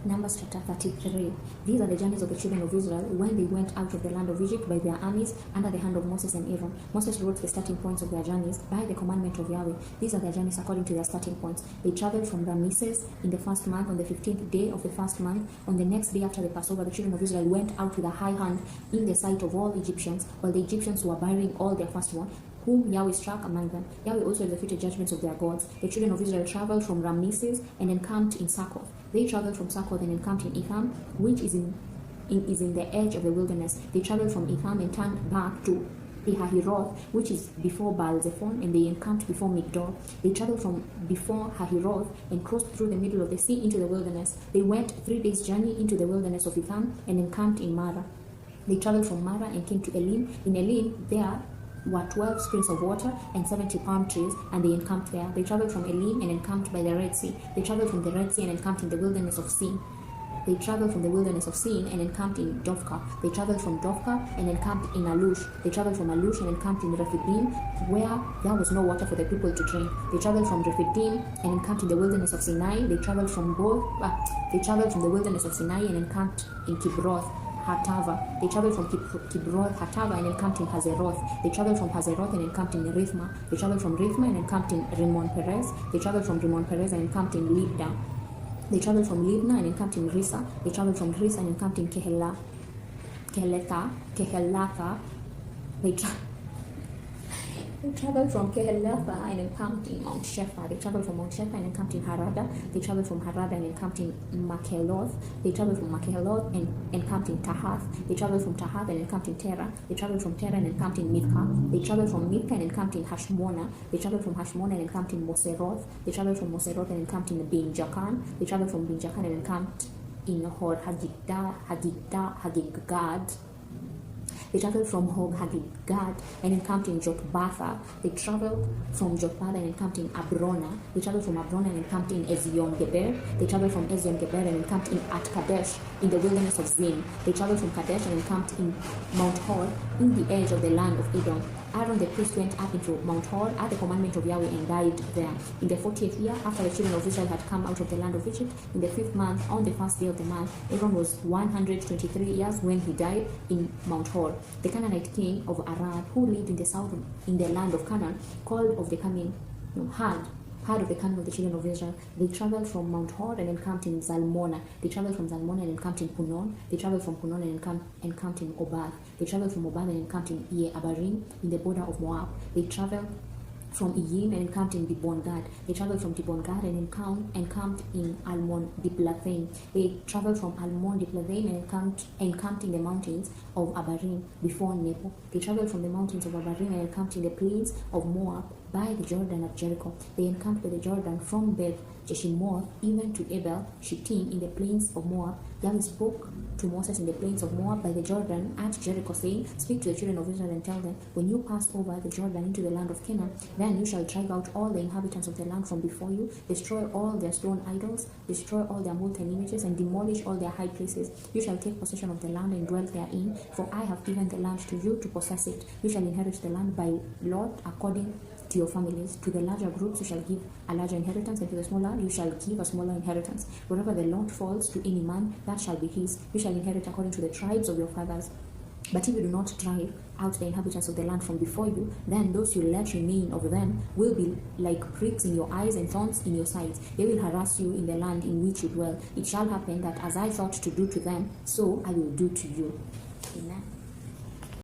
Numbers chapter 33. These are the journeys of the children of Israel when they went out of the land of Egypt by their armies under the hand of Moses and Aaron. Moses wrote the starting points of their journeys by the commandment of Yahweh. These are their journeys according to their starting points. They traveled from Ramesses in the first month on the 15th day of the first month. On the next day after the Passover, the children of Israel went out with a high hand in the sight of all Egyptians, while the Egyptians were burying all their firstborn, whom Yahweh struck among them. Yahweh also executed judgments of their gods. The children of Israel traveled from Ramesses and encamped in Succoth. They traveled from Succoth and encamped in Etham, which is in the edge of the wilderness. They traveled from Etham and turned back to Pihahiroth, which is before Baal-zephon, and they encamped before Migdol. They traveled from before Hahiroth and crossed through the middle of the sea into the wilderness. They went 3 days' journey into the wilderness of Etham and encamped in Marah. They traveled from Marah and came to Elim. In Elim, there were 12 springs of water and 70 palm trees, and they encamped there. They traveled from Elim and encamped by the Red Sea. They traveled from the Red Sea and encamped in the wilderness of Sin. They traveled from the wilderness of Sin and encamped in Dovka. They traveled from Dovka and encamped in Alush. They traveled from Alush and encamped in Rephidim, where there was no water for the people to drink. They traveled from Rephidim and encamped in the wilderness of Sinai. They traveled from the wilderness of Sinai and encamped in Kibroth Hatava. They traveled from Kibroth Hatava and encamped in Hazeroth. They traveled from Hazeroth and encamped in Rithma. They traveled from Rithma and encamped in Rimmon Perez. They traveled from Rimmon Perez and encamped in Libna. They traveled from Libna and encamped in Risa. They traveled from Risa and encamped in Kehelatha. They traveled from Kehelatha and encamped in Mount Shephar. They traveled from Mount Shephar and encamped in Harada. They traveled from Harada and encamped in Makeloth. They traveled from Makeloth and encamped in Tahath. They traveled from Tahath and encamped in Terah. They traveled from Terah and encamped in Mithka. They traveled from Mithka and encamped in Hashmona. They traveled from Hashmona and encamped in Moseroth. They traveled from Moseroth and encamped in Bin Jakan. They traveled from Bin Jakan and encamped in Hor Hagidgad. They traveled from Hog Hagidgad and encamped in Jotbatha. They traveled from Jotbatha and encamped in Abrona. They traveled from Abrona and encamped in Ezion Geber. They traveled from Ezion Geber and encamped in At Kadesh in the wilderness of Zin. They traveled from Kadesh and encamped in Mount Hor in the edge of the land of Edom. Aaron the priest went up into Mount Hor at the commandment of Yahweh and died there. In the 40th year, after the children of Israel had come out of the land of Egypt, in the 5th month, on the first day of the month, Aaron was 123 years when he died in Mount Hor. The Canaanite king of Arad, who lived in the south in the land of Canaan, heard of the coming of the children of Israel. They traveled from Mount Hor and encamped in Zalmona. They traveled from Zalmona and encamped in Punon. They traveled from Punon and encamped in Obath. They traveled from Obath and encamped in Ie Abarim in the border of Moab. They traveled from Iyim and encamped in Dibon-Gad. They traveled from Dibon-Gad and encamped in Almon-Diplathaim. They traveled from Almon-Diplathaim and encamped in the mountains of Abarim before Nebo. They traveled from the mountains of Abarim and encamped in the plains of Moab by the Jordan at Jericho. They encamped by the Jordan from Beth Jeshimoth even to Abel Shittim in the plains of Moab. Yahweh spoke to Moses in the plains of Moab by the Jordan at Jericho, saying, "Speak to the children of Israel and tell them, when you pass over the Jordan into the land of Canaan, then you shall drive out all the inhabitants of the land from before you, destroy all their stone idols, destroy all their molten images, and demolish all their high places. You shall take possession of the land and dwell therein, for I have given the land to you to possess it. You shall inherit the land by lot according to your families. To the larger groups you shall give a larger inheritance, and to the smaller you shall give a smaller inheritance. Wherever the lot falls to any man, that shall be his. You shall inherit according to the tribes of your fathers. But if you do not drive out the inhabitants of the land from before you, then those you let remain of them will be like pricks in your eyes and thorns in your sides. They will harass you in the land in which you dwell. It shall happen that as I thought to do to them, so I will do to you." Amen.